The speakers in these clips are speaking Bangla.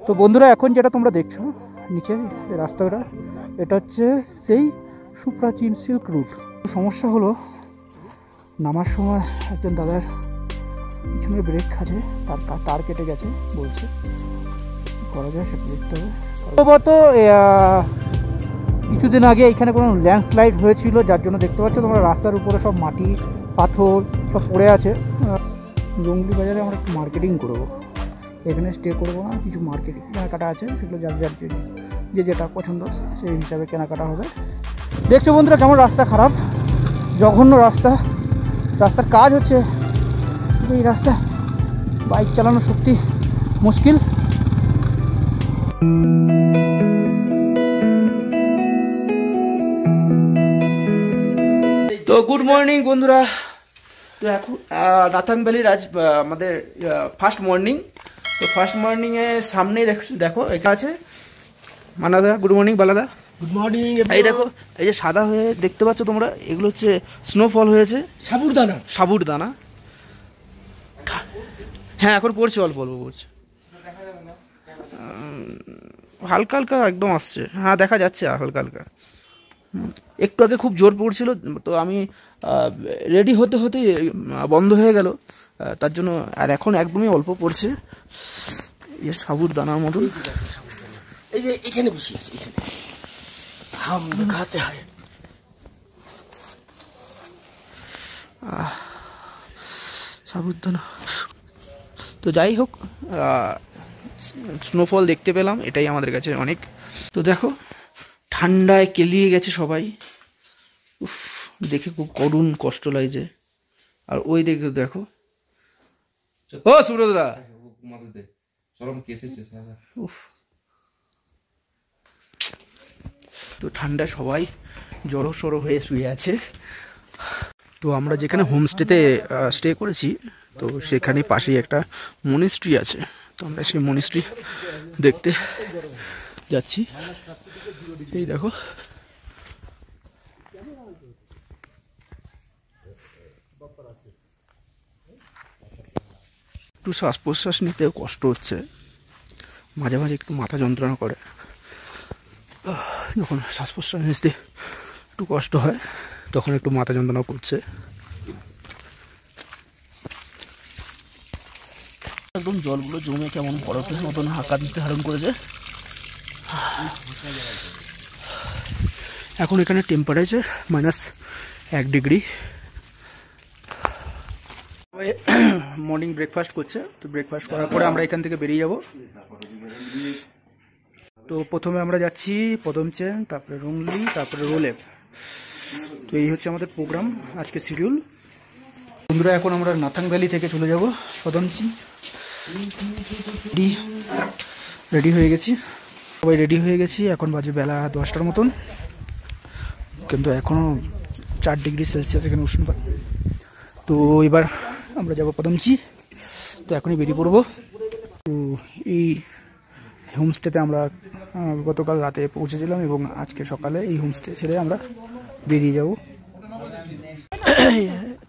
তো বন্ধুরা, এখন যেটা তোমরা দেখছো নিচে রাস্তাটা, এটা হচ্ছে সেই সুপ্রাচীন সিল্ক রুট। সমস্যা হলো নামার সময় একজন দাদার পিছনে ব্রেক খাচ্ছে, তার কেটে গেছে বলছে, করা যায় সেটা দেখতে হবে। সম্ভবত কিছুদিন আগে এখানে কোনো ল্যান্ডস্লাইড হয়েছিল, যার জন্য দেখতে পাচ্ছ তোমরা রাস্তার উপরে সব মাটি পাথর সব পড়ে আছে। জঙ্গলি বাজারে আমরা একটু মার্কেটিং করবো, এখানে স্টে করবো না, কিছু মার্কেটিং কেনাকাটা আছে, সেগুলো যার যার যে যেটা পছন্দ সেই হিসাবে কেনাকাটা হবে। দেখছো বন্ধুরা কেমন রাস্তা খারাপ, জঘন্য রাস্তা, রাস্তার কাজ হচ্ছে, এই রাস্তা বাইক চালানো সত্যি মুশকিল। তো গুড মর্নিং বন্ধুরা, তো এখন নাথাং ভ্যালির আজ আমাদের ফার্স্ট মর্নিং। তো ফার্স্ট মর্নিংয়ে সামনেই দেখো এখানে আছে মানাদা। গুড মর্নিং বালাদা। Good morning. এই দেখো, এই যে সাদা হয়ে দেখতে পাচ্ছ তোমরা, এগুলো হচ্ছে স্নোফল হয়েছে, সাবুরদানা। সাবুরদানা, হ্যাঁ এখন পড়ছে, অল্প অল্প পড়ছে, হালকা হালকা একদম আসছে, হ্যাঁ দেখা যাচ্ছে হালকা হালকা। একটু আগে খুব জোর পড়ছিল, তো আমি রেডি হতে হতে বন্ধ হয়ে গেল, তার জন্য। আর এখন একদমই অল্প পড়ছে, এই সাবুরদানার মতন। এই যে এখানে বসে আছে, এখানে হাম দেখাতে হয়। সাবুরদানা। তো যাই হোক, স্নোফল দেখতে পেলাম, এটাই আমাদের কাছে অনেক। তো দেখো ঠান্ডায় কেলিয়ে গেছে সবাই, উফ দেখে খুব করুণ কষ্ট লাগছে। আর ওই দেখে দেখো, ও সুব্রতদা, তো ঠান্ডায় সবাই জড়ো সড়ো হয়ে শুয়ে আছে। তো আমরা যেখানে হোমস্টেতে স্টে করেছি, তো সেখানে পাশেই একটা মনিস্ট্রি আছে, তো আমরা সেই মনিস্ট্রি দেখতে যাচ্ছি। এই দেখো, একটু শ্বাস প্রশ্বাস নিতেও কষ্ট হচ্ছে, মাঝে মাঝে একটু মাথা যন্ত্রণা করে, যখন শ্বাস প্রশ্বাস নিতে একটু কষ্ট হয় তখন একটু মাথা যন্ত্রণা করছে। একদম জলগুলো জমে কেমন বরফের মতন আকার নিতে ধারণ করেছে। এখন এখানে টেম্পারেচার -1 ডিগ্রি। মর্নিং ব্রেকফাস্ট করছে, তো ব্রেকফাস্ট করার পরে আমরা এখান থেকে বেরিয়ে যাব। তো প্রথমে আমরা যাচ্ছি পদমচেন, তারপরে রুংলি, তারপরে রোলেপ। তো এই হচ্ছে আমাদের প্রোগ্রাম, আজকে শিডিউল। বন্ধুরা এখন আমরা নাথাং ভ্যালি থেকে চলে যাব পদমচি। রেডি হয়ে গেছি, সবাই রেডি হয়ে গেছি। এখন বাজে বেলা 10টার মতন, কিন্তু এখনও 4 ডিগ্রি সেলসিয়াস এখানে উষ্ণতা। তো এবার আমরা যাব পদমচি, তো এখনই বেরিয়ে পড়বো। তো এই হোমস্টেতে আমরা গতকাল রাতে পৌঁছেছিলাম এবং আজকে সকালে এই হোমস্টে ছেড়ে আমরা বেরিয়ে যাব।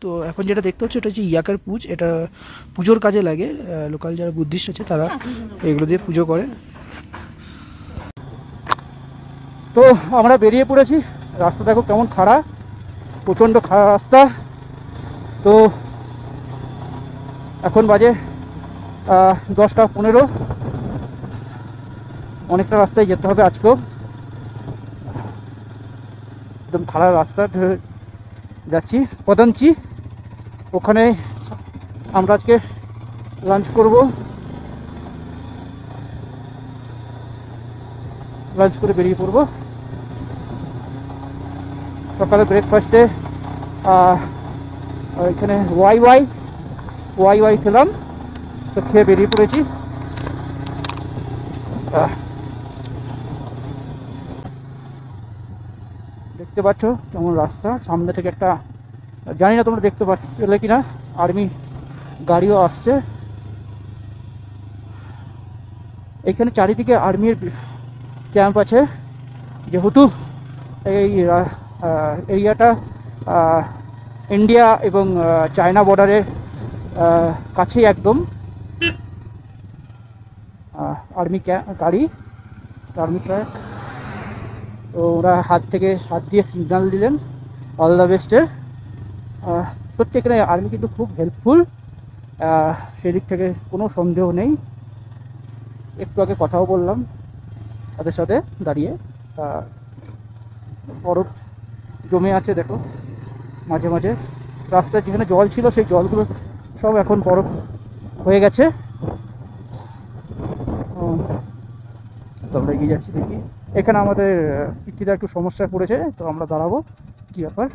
তো এখন যেটা দেখতে হচ্ছে এটা হচ্ছে ইয়াকার পুজ, এটা পুজোর কাজে লাগে। লোকাল যারা বুদ্ধিস্ট আছে তারা এগুলো দিয়ে পুজো করে। তো আমরা বেরিয়ে পড়েছি, রাস্তা দেখো কেমন খারাপ, প্রচণ্ড খারাপ রাস্তা। তো এখন বাজে 10টা 15, অনেকটা রাস্তায় যেতে হবে আজকেও, একদম খারাপ রাস্তা যাচ্ছি পদমচি। ওখানে আমরা আজকে লাঞ্চ করব, লাঞ্চ করে বেরিয়ে পড়ব। সকালে ব্রেকফাস্টে এখানে ওয়াই খেলাম, তো খেয়ে বেরিয়ে পড়েছি। দেখতে পাচ্ছ কেমন রাস্তা, সামনে থেকে একটা, জানি না তোমরা দেখতে পেলে কিনা, আর্মি গাড়িও আসছে। এখানে চারিদিকে আর্মির ক্যাম্প আছে, যেহেতু এই এরিয়াটা ইন্ডিয়া এবং চায়না বর্ডারের কাছেই একদম। আর্মি গাড়ি, আর্মি ট্রাক। তো ওরা হাত দিয়ে সিগন্যাল দিলেন অল দ্য বেস্টের। সত্যি এখানে আর্মি কিন্তু খুব হেল্পফুল, সেদিক থেকে কোনো সন্দেহ নেই। একটু আগে কথাও বললাম তাদের সাথে দাঁড়িয়ে। বরফ জমে আছে দেখো মাঝে মাঝে, রাস্তায় যেখানে জল ছিল সেই জলগুলো সব এখন বরফ হয়ে গেছে। তো আমরা এগিয়ে যাচ্ছি, দেখি এখানে আমাদের পিচ্চিটা একটু সমস্যায় পড়েছে, তো আমরা দাঁড়াবো। কী ব্যাপার?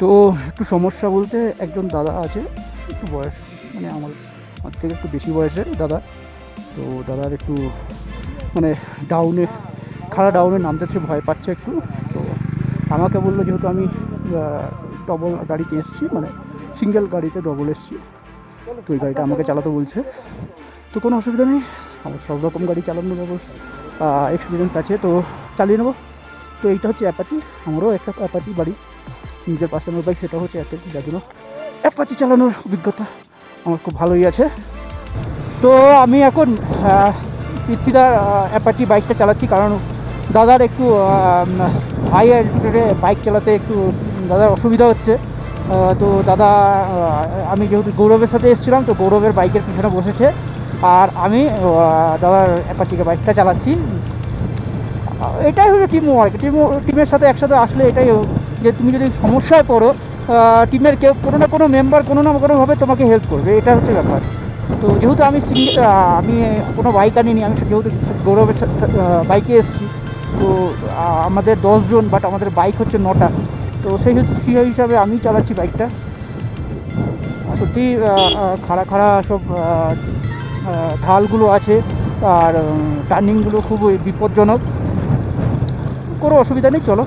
তো একটু সমস্যা বলতে একজন দাদা আছে, একটু বয়স মানে আমার থেকে একটু বেশি বয়সের দাদা। তো দাদার একটু মানে খাড়া ডাউনে নামতে ভয় পাচ্ছে একটু। তো আমাকে বললো, যেহেতু আমি ডবল গাড়িতে এসেছি, মানে সিঙ্গেল গাড়িতে ডবল এসেছি, তো ওই গাড়িটা আমাকে চালাতে বলছে। তো কোনো অসুবিধা নেই, আমার সব রকম গাড়ি চালানোর এক্সপিরিয়েন্স আছে, তো চালিয়ে নেবো। তো এইটা হচ্ছে অ্যাপাচি, আমারও একটা অ্যাপাচি বাড়ি, নিজের পার্সোনাল বাইক, সেটা হচ্ছে অ্যাপাচি, যার জন্য অ্যাপাচি চালানোর অভিজ্ঞতা আমার খুব ভালোই আছে। তো আমি এখন পৃথ্বীদার অ্যাপাচি বাইকটা চালাচ্ছি, কারণ দাদার একটু হাই অ্যাল্টিটিউডে বাইক চালাতে একটু দাদার অসুবিধা হচ্ছে। তো দাদা, আমি যেহেতু গৌরবের সাথে এসেছিলাম, তো গৌরবের বাইকের পিছনে বসেছে, আর আমি দাদার অ্যাপাচিকে বাইকটা চালাচ্ছি। এটাই হলো টিম ওয়ার্ক। টিমের সাথে একসাথে আসলে এটাই, যে তুমি যদি সমস্যায় পড়ো, টিমের কেউ কোনো না কোনো মেম্বার কোনো না কোনোভাবে তোমাকে হেল্প করবে, এটা হচ্ছে ব্যাপার। তো যেহেতু আমি আমি কোনো বাইক আনিনি, আমি যেহেতু গৌরবের বাইকে এসেছি, তো আমাদের 10 জন, বাট আমাদের বাইক হচ্ছে 9টা। তো সেই হিসাবে আমি চালাচ্ছি বাইকটা। সত্যি খাড়া সব ঢালগুলো আছে, আর টার্নিংগুলো খুব বিপজ্জনক। কোনো অসুবিধা নেই, চলো।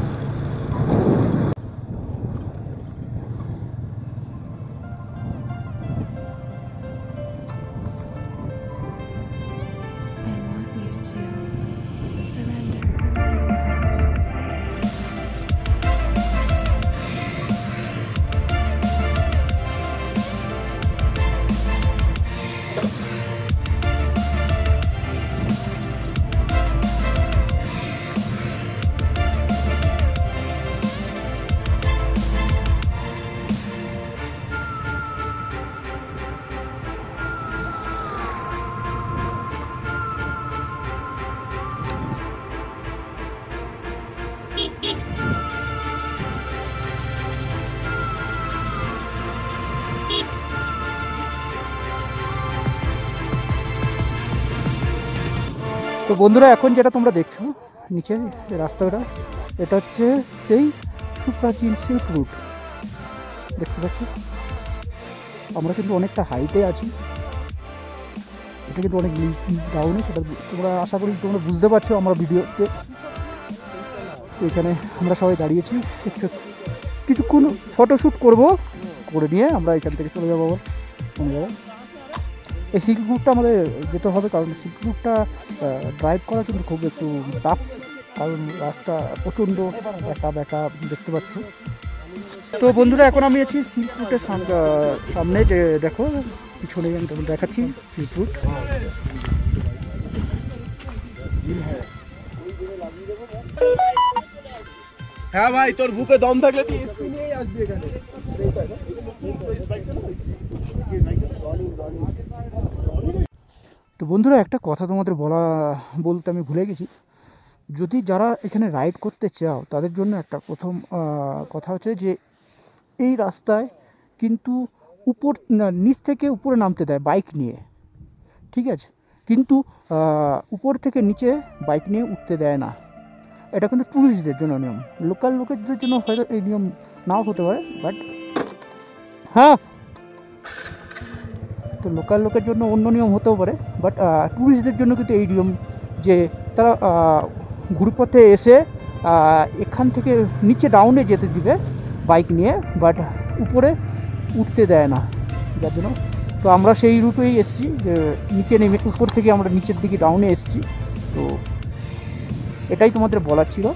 তো বন্ধুরা, এখন যেটা তোমরা দেখছো নিচে রাস্তাটা, এটা হচ্ছে সেই সুপ্রাচীন সিল্ক রুট, দেখতে পাচ্ছ। আমরা কিন্তু অনেকটা হাইটে আছি, এটা কিন্তু অনেক ডাউনে, সেটা তোমরা আশা করি তোমরা বুঝতে পারছো আমরা ভিডিওতে। এখানে আমরা সবাই দাঁড়িয়েছি, কিছুক্ষণ ফটোশ্যুট করে নিয়ে আমরা এখান থেকে চলে যাবো আবার কোনো জায়গায়। এই সিল্ক রুটটা আমাদের যেতে হবে, কারণ সিল্ক রুটটা ড্রাইভ করা কিন্তু খুব একটু টাফ, কারণ রাস্তা প্রচণ্ড বেঁকা দেখতে পাচ্ছ। তো বন্ধুরা, এখন আমি আছি সিল্ক রুটের সামনে, যে দেখো পিছনে আমি তখন দেখাচ্ছি সিল্ক রুট। হ্যাঁ ভাই, তোর বুকে দম থাকলে তুই এসপি নিয়েই আসবি এখানে। তো বন্ধুরা, একটা কথা তোমাদের বলতে আমি ভুলে গেছি। যদি যারা এখানে রাইড করতে চাও, তাদের জন্য একটা প্রথম কথা হচ্ছে যে এই রাস্তায় কিন্তু নিচ থেকে উপরে নামতে দেয় বাইক নিয়ে, ঠিক আছে, কিন্তু উপর থেকে নিচে বাইক নিয়ে উঠতে দেয় না। এটা কিন্তু ট্যুরিস্টদের জন্য নিয়ম, লোকাল লোকেদের জন্য হয়তো এই নিয়ম নাও হতে পারে, বাট হ্যাঁ, তো লোকাল লোকের জন্য অন্য নিয়ম হতেও পারে, বাট ট্যুরিস্টদের জন্য কিন্তু এই নিয়ম যে তারা ঘুরপথে এসে এখান থেকে নিচে ডাউনে যেতে দিবে বাইক নিয়ে, বাট উপরে উঠতে দেয় না, যার জন্য তো আমরা সেই রুটেই এসেছি, যে নিচে নেমে উপর থেকে আমরা নিচের দিকে ডাউনে এসেছি। তো এটাই তোমাদের বলার ছিল।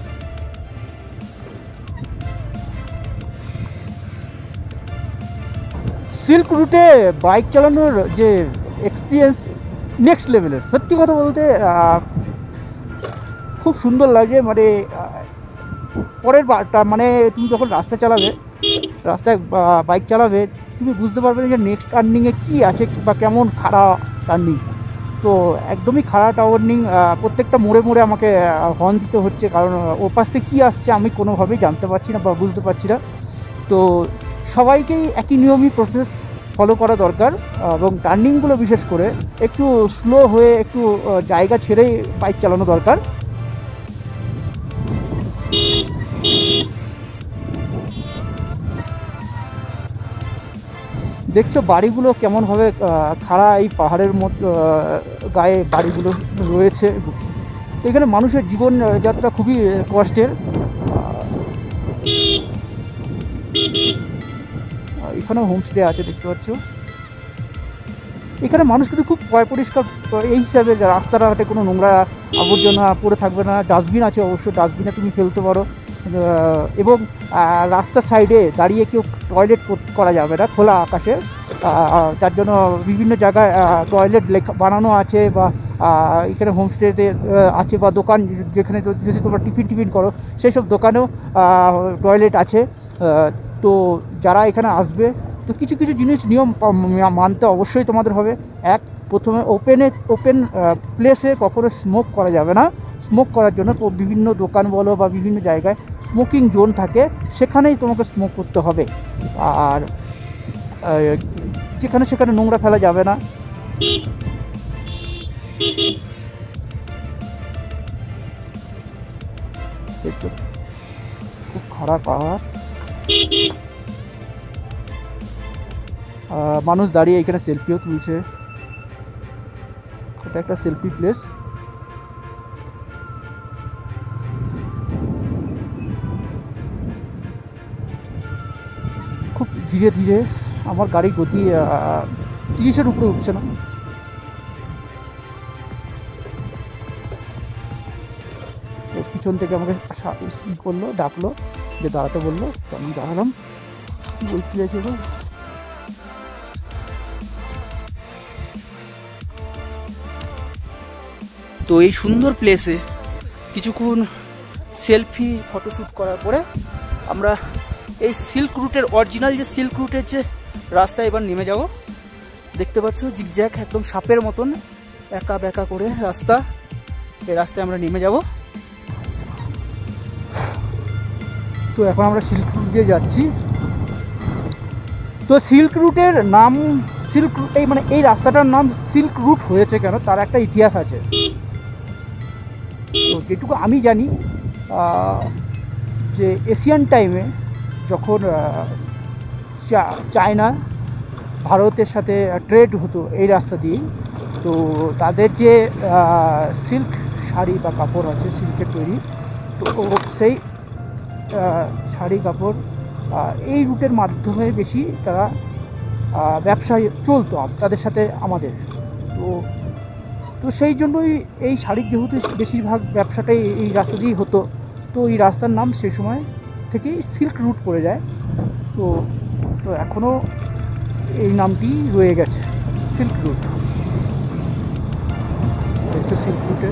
সিল্ক রুটে বাইক চালানোর যে এক্সপিরিয়েন্স নেক্সট লেভেলের, সত্যি কথা বলতে খুব সুন্দর লাগে। মানে পরের বারটা মানে তুমি যখন রাস্তায় বাইক চালাবে, তুমি বুঝতে পারবে না যে নেক্সট টার্নিংয়ে কী আছে বা কেমন খাড়া টার্নিং। তো একদমই খাড়া টার্নিং, প্রত্যেকটা মোড়ে মোড়ে আমাকে হর্ন দিতে হচ্ছে, কারণ ওর পাশ থেকে কী আসছে আমি কোনোভাবেই জানতে পারছি না বা বুঝতে পারছি না। তো সবাইকেই একই নিয়মই প্রসেস ফলো করা দরকার, এবং টার্নিংগুলো বিশেষ করে একটু স্লো হয়ে একটু জায়গা ছেড়েই বাইক চালানো দরকার। দেখছো বাড়িগুলো কেমনভাবে খাড়া, এই পাহাড়ের মধ্যে গায়ে বাড়িগুলো রয়েছে। তো এখানে মানুষের জীবনযাত্রা খুবই কষ্টের। এখানেও হোমস্টে আছে, দেখতে পাচ্ছ। এখানে মানুষ কিন্তু খুব পরিষ্কার, এই হিসাবে রাস্তাঘাটে কোনো নোংরা আবর্জনা পড়ে থাকবে না। ডাস্টবিন আছে, অবশ্যই ডাস্টবিনে তুমি ফেলতে পারো, এবং রাস্তার সাইডে দাঁড়িয়ে কেউ টয়লেট করা যাবে না খোলা আকাশে। তার জন্য বিভিন্ন জায়গায় টয়লেট বানানো আছে, বা এখানে হোমস্টেতে আছে, বা দোকান যেখানে যদি তোমরা টিফিন করো সেই সব দোকানেও টয়লেট আছে। তো যারা এখানে আসবে, তো কিছু কিছু জিনিস নিয়ম মানতে অবশ্যই তোমাদের হবে। প্রথমে ওপেন প্লেসে কখনো স্মোক করা যাবে না। স্মোক করার জন্য বিভিন্ন দোকান বলো বা বিভিন্ন জায়গায় স্মোকিং জোন থাকে, সেখানেই তোমাকে স্মোক করতে হবে। আর যেখানে সেখানে নোংরা ফেলা যাবে না। খুব খারাপ পাহাড়, মানুষ দাঁড়িয়ে এখানে সেলফিও তুলছে। এটা একটা সেলফি প্লেস। খুব ধীরে ধীরে, আমার গাড়ির গতি 30-এর উপরে উঠছে না। তো পিছন থেকে আমাকে করলো, ডাকলো, যে দাঁড়াতে বললো, তো আমি দাঁড়ালাম। বলতে চাইছিল তো এই সুন্দর প্লেসে কিছুক্ষণ সেলফি ফটোশ্যুট করার পরে আমরা এই সিল্ক রুটের অরিজিনাল যে সিল্ক রুটের যে রাস্তা এবার নেমে যাব। দেখতে পাচ্ছ জিগজ্যাগ একদম সাপের মতন একা বেঁকা করে রাস্তা, এই রাস্তায় আমরা নেমে যাব। তো এখন আমরা সিল্ক রুট দিয়ে যাচ্ছি। তো সিল্ক রুটের নাম এই রাস্তাটার নাম সিল্ক রুট হয়েছে কেন, তার একটা ইতিহাস আছে। তো যেটুকু আমি জানি, যে এশিয়ান টাইমে যখন চায়না ভারতের সাথে ট্রেড হতো এই রাস্তা দিয়েই, তো তাদের যে সিল্ক শাড়ি বা কাপড় আছে সিল্কের তৈরি, তো সেই শাড়ি কাপড় এই রুটের মাধ্যমে বেশি তারা ব্যবসা চলতো তাদের সাথে আমাদের। তো সেই জন্যই এই শাড়ির যেহেতু বেশিরভাগ ব্যবসাটাই এই রাস্তা দিয়েই হতো, তো এই রাস্তার নাম সেই সময় থেকেই সিল্ক রুট পড়ে যায়। তো এখনও এই নামটি রয়ে গেছে, সিল্ক রুট। সিল্ক রুটে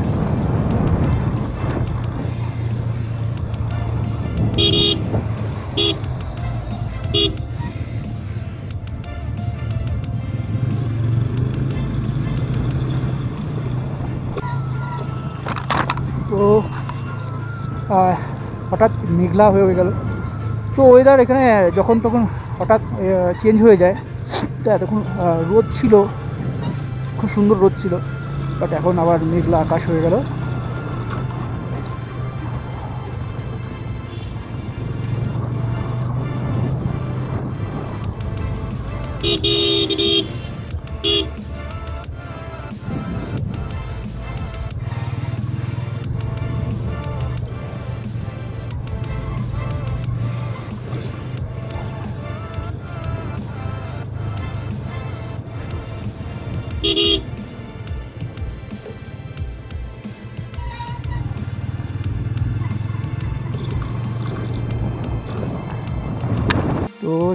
তো হঠাৎ মেঘলা হয়ে গেল। তো ওয়েদার এখানে যখন তখন হঠাৎ চেঞ্জ হয়ে যায়। তো এতক্ষণ রোদ ছিল, খুব সুন্দর রোদ ছিল, বাট এখন আবার মেঘলা আকাশ হয়ে গেল। তো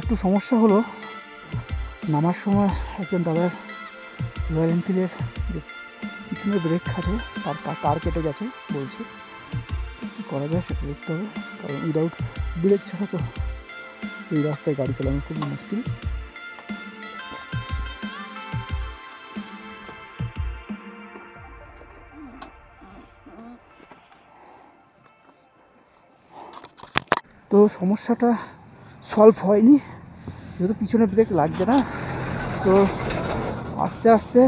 একটু সমস্যা হলো, নামার সময় একজন দাদার রয়্যাল এনফিল্ডের যে পিছনের ব্রেক আছে তার কেটে গেছে বলছে। কী করা যায় সেটা দেখতে হবে, কারণ উইদাউট ব্রেক ছাড়া তো এই রাস্তায় গাড়ি চালানো খুব মুশকিল। তো সমস্যাটা সলভ হয়নি, যেহেতু পিছনে ব্রেক লাগছে না, তো আস্তে আস্তে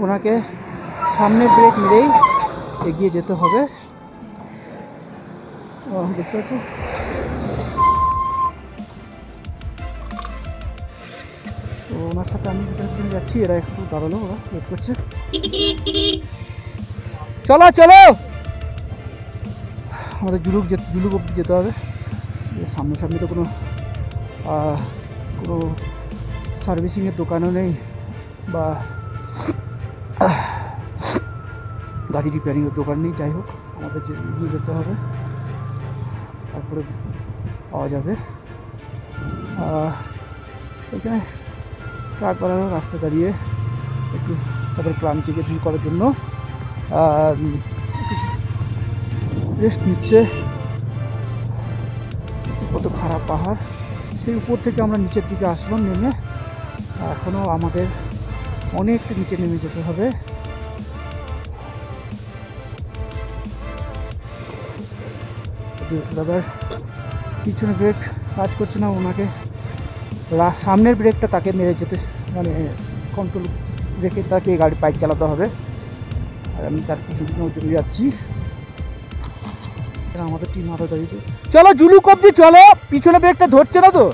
ওনাকে সামনে ব্রেক মেরেই এগিয়ে যেতে হবে। দেখতে পাচ্ছি তো ওনার সাথে আমি পিছনে যাচ্ছি, এরা একটু দাঁড়ালো, ওরা ওয়েট করছে। চলো চলো, আমাদের জুলুক অব্দি যেতে হবে। সামনাসামনি তো কোনো সার্ভিসিংয়ের দোকানও নেই বা গাড়ি রিপেয়ারিংয়ের দোকান নেই। যাই হোক, আমাদের এগিয়ে যেতে হবে, তারপরে পাওয়া যাবে। এখানে ট্রাক বানানো রাস্তা দাঁড়িয়ে একটু তাদের ক্লান্তিকে দূর করার জন্য রেস্ট নিচ্ছে। কত খারাপ পাহাড়, সেই উপর থেকে আমরা নিচের দিকে আসলাম নেমে, এখনও আমাদের অনেকটা নিচে নেমে যেতে হবে। দাদার পিছনে ব্রেক কাজ করছে না, ওনাকে সামনের ব্রেকটা তাকে মেরে যেতে, মানে কন্ট্রোল রেখে তাকে গাড়ি বাইক চালাতে হবে। আর আমি তার পিছনে চলে যাচ্ছি। আমাদের টিম আরও দাঁড়িয়েছে। চলো জুলুক অব্দি চলো, পিছনে ব্রেকটা ধরছে না তো।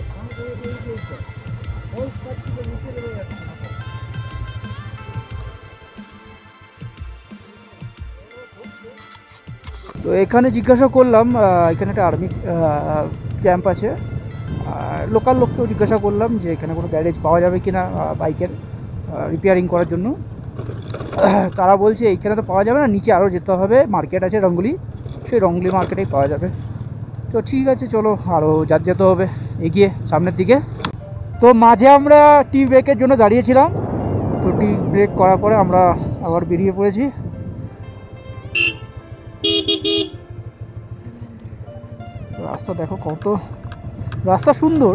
তো এখানে জিজ্ঞাসা করলাম, এখানে একটা আর্মি ক্যাম্প আছে, লোকাল লোককেও জিজ্ঞাসা করলাম যে এখানে কোনো গ্যারেজ পাওয়া যাবে কি না বাইকের রিপেয়ারিং করার জন্য। তারা বলছে এইখানে তো পাওয়া যাবে না, নিচে আরও যেতে হবে, মার্কেট আছে রঙ্গুলি, সেই রঙ্গুলি মার্কেটেই পাওয়া যাবে। তো ঠিক আছে, চলো আরও যেতে হবে এগিয়ে সামনের দিকে। তো মাঝে আমরা টি ব্রেকের জন্য দাঁড়িয়েছিলাম, তো টি ব্রেক করার পরে আমরা আবার বেরিয়ে পড়েছি। রাস্তা দেখো কত, রাস্তা সুন্দর,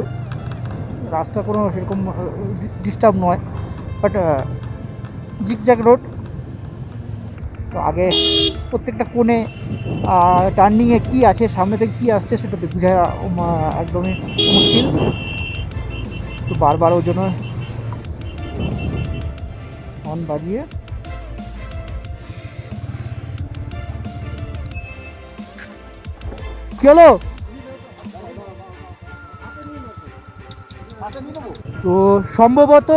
রাস্তা কোনো সেরকম ডিস্টার্ব নয়, বাট জিগজ্যাগ রোড। তো আগে প্রত্যেকটা কোণে টার্নিংয়ে কী আছে, সামনে থেকে কী আসছে সেটা বোঝা একদমই মুশকিল। তো বারবার ওই জন্য হর্ন বাজিয়ে কি হলো। তো সম্ভবত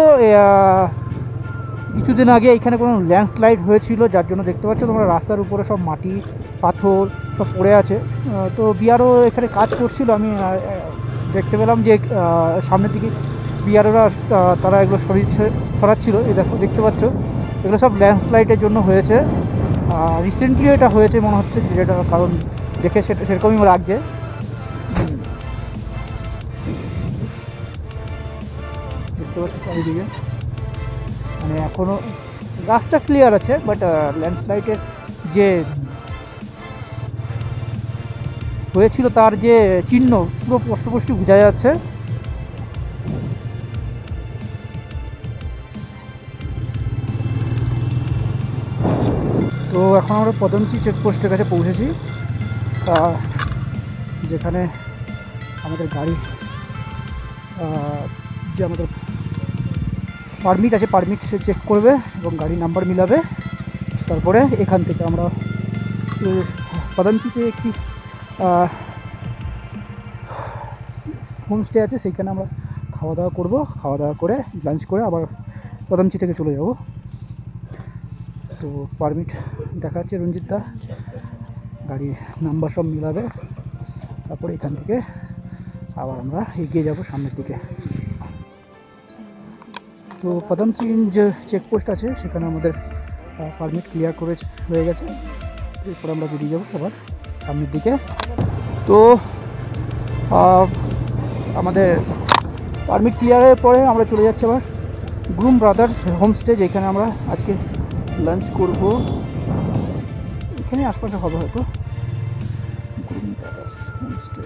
কিছুদিন আগে এখানে কোনো ল্যান্ডস্লাইড হয়েছিল, যার জন্য দেখতে পাচ্ছ তোমরা রাস্তার উপরে সব মাটি পাথর সব পড়ে আছে। তো বিআরও এখানে কাজ করছিল, আমি দেখতে পেলাম যে সামনের দিকে বিআরওরা তারা এগুলো সরাচ্ছিল। এই দেখো, দেখতে পাচ্ছ এগুলো সব ল্যান্ডস্লাইডের জন্য হয়েছে। রিসেন্টলি এটা হয়েছে মনে হচ্ছে, যেটা কারণ দেখে সেরকমই লাগছে। দেখতে পাচ্ছি চারিদিকে, মানে এখনও রাস্তা ক্লিয়ার আছে, বাট ল্যান্ডস্লাইডের যে হয়েছিল তার যে চিহ্ন পুরো স্পষ্ট বোঝা যাচ্ছে। তো এখন আমরা পদমচি চেকপোস্টের কাছে পৌঁছেছি, যেখানে আমাদের গাড়ি যে আমাদের পারমিট আছে, পারমিট সে চেক করবে এবং গাড়ি নাম্বার মিলাবে। তারপরে এখান থেকে আমরা পদমচিতে একটি হোমস্টে আছে, সেইখানে আমরা খাওয়া দাওয়া করবো, খাওয়া দাওয়া করে লাঞ্চ করে আবার কদমচি থেকে চলে যাব। তো পারমিট দেখাচ্ছে রঞ্জিত দা, গাড়ির নাম্বার সব মিলাবে, তারপরে এখান থেকে আবার আমরা এগিয়ে যাব সামনের দিকে। তো কদমচি যে চেকপোস্ট আছে সেখানে আমাদের পারমিট ক্লিয়ার করে হয়ে গেছে। এরপর আমরা বেরিয়ে যাবো আবার সামনের দিকে। তো আমাদের পারমিট ক্লিয়ারের পরে আমরা চলে যাচ্ছি আবার গ্রুম ব্রাদার্স হোমস্টে, যেখানে আমরা আজকে লাঞ্চ করব। এখানে আশপাশে হবে হয়তো গ্রুম ব্রাদার্স হোমস্টে।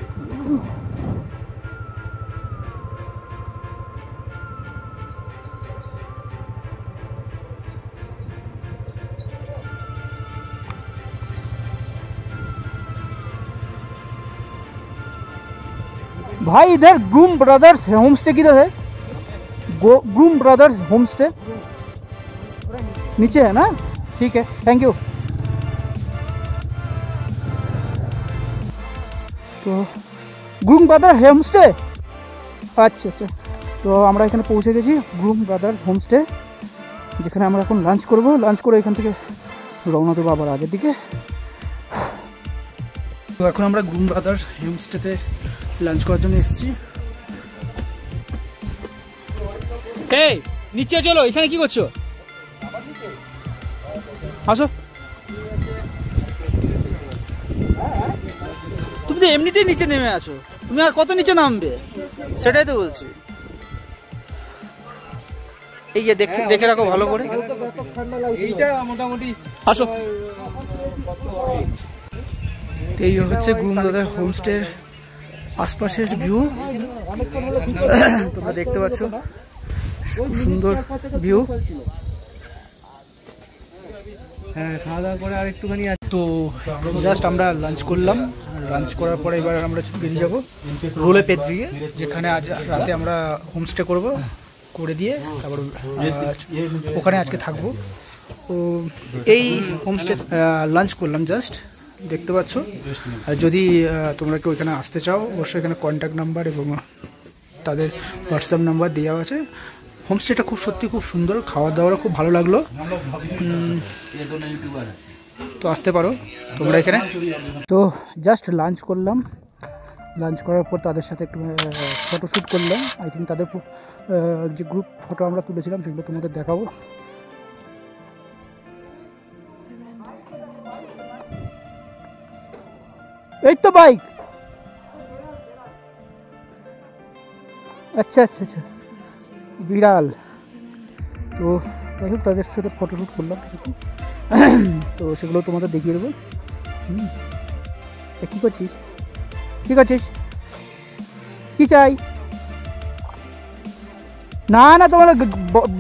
भाई इधर ग्रूम ब्रदर्स होम स्टे किधर है? ग्रूम ब्रदर्स होम स्टे नीचे है ना? ठीक है, थैंक यू। तो গ্রুম ব্রাদার হোমস্টে, আচ্ছা আচ্ছা। তো আমরা এখানে পৌঁছে গেছি গ্রুম ব্রাদার হোমস্টে, যেখানে আমরা এখন লাঞ্চ করব। লাঞ্চ করে এখান থেকে রওনা দেবো আবার আগের দিকে। তো এখন আমরা গ্রুম ব্রাদার হোমস্টেতে লাঞ্চ করার জন্য এসেছি। এই নিচে চলো, এখানে কি করছো? আসো। তুমি তো এমনিতেই নিচে নেমে আছো, তুমি আর কত নিচে নামবে? সেটাই তো বলছি। এই যে দেখে রাখো ভালো করে। এইটা মোটামুটি আসো। এই হচ্ছে গ্রুম ব্রাদার হোমস্টে আশপাশের ভিউ, তোমরা দেখতে পাচ্ছ, খুব সুন্দর ভিউ। হ্যাঁ, খাওয়া দাওয়া করে আর একটুখানি। তো জাস্ট আমরা লাঞ্চ করলাম, লাঞ্চ করার পরে এবার আমরা বেরিয়ে যাবো রোলে পেদ্রিয়ে, যেখানে আজ রাতে আমরা হোমস্টে করে দিয়ে তারপর ওখানে আজকে থাকবো। তো এই হোমস্টে লাঞ্চ করলাম জাস্ট, দেখতে পাচ্ছ। আর যদি তোমরা কেউ এখানে আসতে চাও, অবশ্যই এখানে কন্ট্যাক্ট নাম্বার এবং তাদের হোয়াটসঅ্যাপ নাম্বার দেওয়া আছে। হোমস্টেটা সত্যি খুব সুন্দর, খাওয়া দাওয়াটা খুব ভালো লাগলো। তো আসতে পারো তোমরা এখানে। তো জাস্ট লাঞ্চ করলাম, লাঞ্চ করার পর তাদের সাথে একটু ফটোশ্যুট করলাম। আই থিঙ্ক তাদের যে গ্রুপ ফটো আমরা তুলেছিলাম সেগুলো তোমাদের দেখাবো। এই তো বাইক, আচ্ছা আচ্ছা আচ্ছা, বিড়াল। তো যাই হোক, তাদের সাথে ফটোশ্যুট করলাম, তো সেগুলো তোমাদের দেখিয়ে দেবো। কী করছিস, কী করছিস, কী চাই? না না, তোমার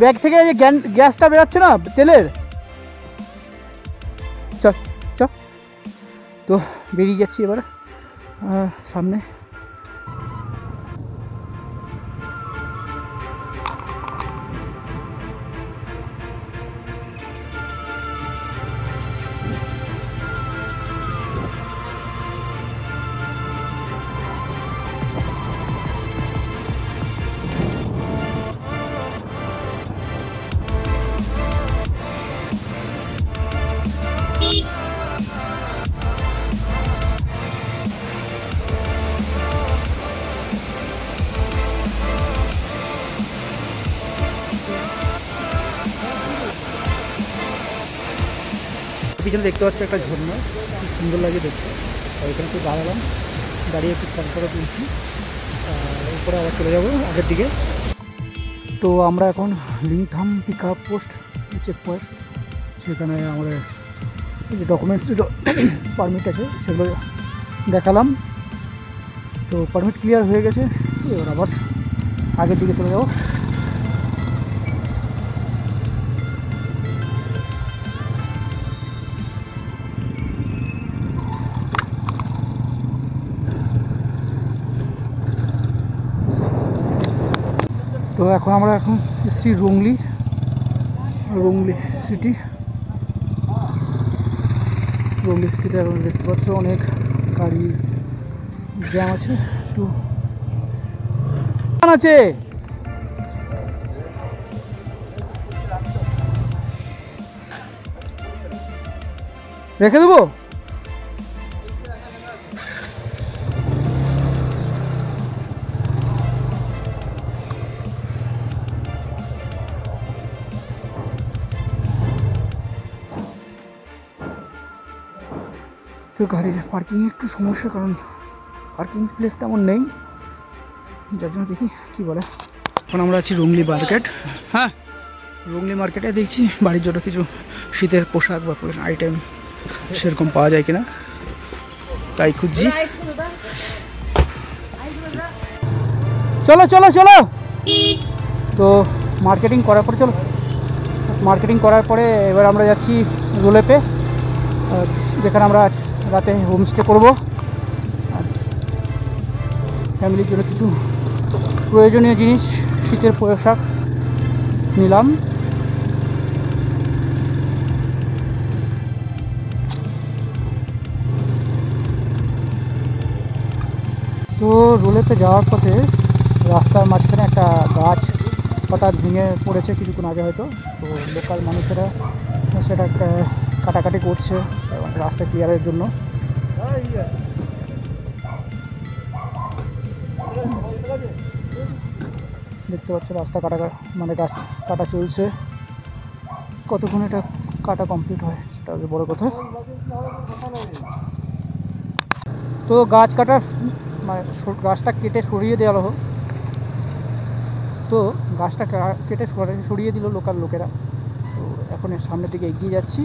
ব্যাগ থেকে যে গ্যাসটা বেরোচ্ছে না তেলের, চল চল। তো বেরিয়ে যাচ্ছি এবার সামনে। পিছনে দেখতে পাচ্ছি একটা ঝর্ণা, খুব সুন্দর লাগে দেখতে। আর এখানে একটু দাঁড়ালাম, দাঁড়িয়ে একটু ফটো তুলছি, এরপরে আবার চলে যাবো আগের দিকে। তো আমরা এখন Lingtham pick up post checkpost, সেখানে আমাদের যে ডকুমেন্টস পারমিট আছে সেগুলো দেখালাম। তো পারমিট ক্লিয়ার হয়ে গেছে, এবার আবার আগের দিকে চলে যাবো। তো এখন আমরা এসেছি রুংলি সিটি। রুংলি সিটিতে এখন দেখতে পাচ্ছ অনেক গাড়ি জ্যাম আছে, একটু আছে। রেখে দেবো? তো গাড়ির পার্কিং একটু সমস্যা, কারণ পার্কিং প্লেস তেমন নেই, যার জন্য দেখি কি বলে। এখন আমরা আছি রুংলি মার্কেট। হ্যাঁ, রুংলি মার্কেটে দেখছি বাড়ির জন্য কিছু শীতের পোশাক বা আইটেম সেরকম পাওয়া যায় কিনা, তাই খুঁজছি। চলো চলো চলো। তো মার্কেটিং করার পরে এবার আমরা যাচ্ছি রোলেপে, যেখানে আমরা রাতে হোমস্টে করবো। আর ফ্যামিলির জন্য কিছু প্রয়োজনীয় জিনিস, শীতের পোশাক নিলাম। তো রোলেপে যাওয়ার পথে রাস্তার মাঝখানে একটা গাছ হঠাৎ ভেঙে পড়েছে কিছুক্ষণ আগে হয়তো। তো লোকাল মানুষেরা সেটা কাটাকাটি করছে এবং রাস্তা ক্লিয়ারের জন্য। দেখতে পাচ্ছ রাস্তা গাছ কাটা চলছে। কতক্ষণ এটা কাটা কমপ্লিট হয় সেটা হচ্ছে বড় কথা। তো গাছটা কেটে সরিয়ে দেওয়া হলো। তো গাছটা কেটে সরিয়ে দিল লোকাল লোকেরা। তো এখন এর সামনের দিকে এগিয়ে যাচ্ছি।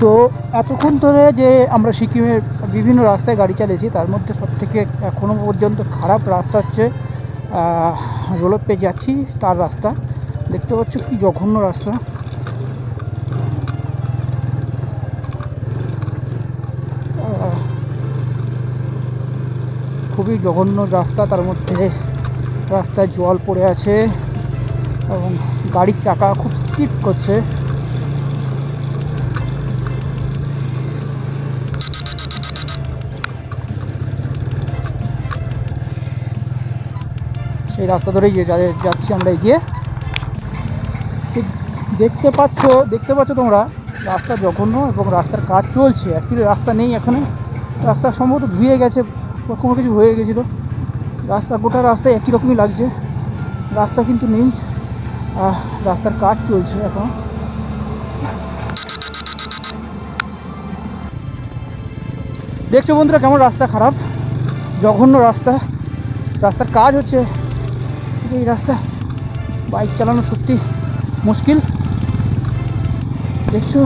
তো এতক্ষণ ধরে যে আমরা সিকিমের বিভিন্ন রাস্তায় গাড়ি চালিয়েছি, তার মধ্যে সবথেকে এখনও পর্যন্ত খারাপ রাস্তা হচ্ছে রোলেপে যাচ্ছি তার রাস্তা। দেখতে পাচ্ছ কি জঘন্য রাস্তা। খুবই জঘন্য রাস্তা, তার মধ্যে রাস্তায় জল পড়ে আছে এবং গাড়ির চাকা খুব স্লিপ করছে। সেই রাস্তা ধরেই যাচ্ছি আমরা এগিয়ে। দেখতে পাচ্ছ তোমরা রাস্তা জঘন্য এবং রাস্তার কাজ চলছে। অ্যাকচুয়ালি রাস্তা নেই এখানে, রাস্তা সম্ভবত ধুয়ে গেছে বা কোনো কিছু হয়ে গেছিলো। গোটা রাস্তায় একই রকমই লাগছে, রাস্তা কিন্তু নেই, রাস্তার কাজ চলছে এখন। দেখছো বন্ধুরা কেমন রাস্তা খারাপ, জঘন্য রাস্তার কাজ হচ্ছে। এই রাস্তা বাইক চালানো সত্যি মুশকিল, দেখছো।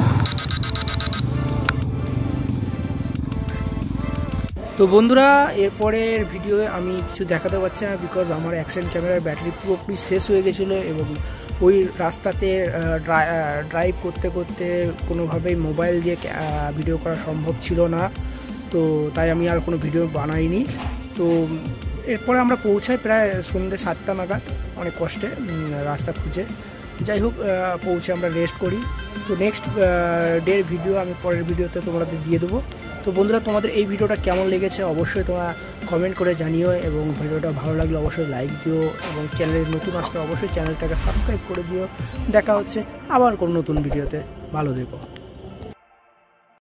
তো বন্ধুরা, এরপরের ভিডিওয়ে আমি কিছু দেখাতে পারছি না, বিকজ আমার অ্যাকশন ক্যামেরার ব্যাটারি পুরোপুরি শেষ হয়ে গেছিলো এবং ওই রাস্তাতে ড্রাইভ করতে করতে কোনোভাবেই মোবাইল দিয়ে ভিডিও করা সম্ভব ছিল না। তো তাই আমি আর কোনো ভিডিও বানাইনি। তো এরপরে আমরা পৌঁছাই প্রায় সন্ধ্যে 7টা নাগাদ, অনেক কষ্টে রাস্তা খুঁজে। যাই হোক, পৌঁছে আমরা রেস্ট করি। তো নেক্সট ডের ভিডিও আমি পরের ভিডিওতে তোমাদের দিয়ে দেবো। তো বন্ধুরা, তোমাদের এই ভিডিওটা কেমন লেগেছে অবশ্যই তোমরা কমেন্ট করে জানিও, এবং ভিডিওটা ভালো লাগলে অবশ্যই লাইক দিও, এবং চ্যানেলে নতুন আসলে অবশ্যই চ্যানেলটাকে সাবস্ক্রাইব করে দিও। দেখা হচ্ছে আবার কোনো নতুন ভিডিওতে, ভালো থেকো।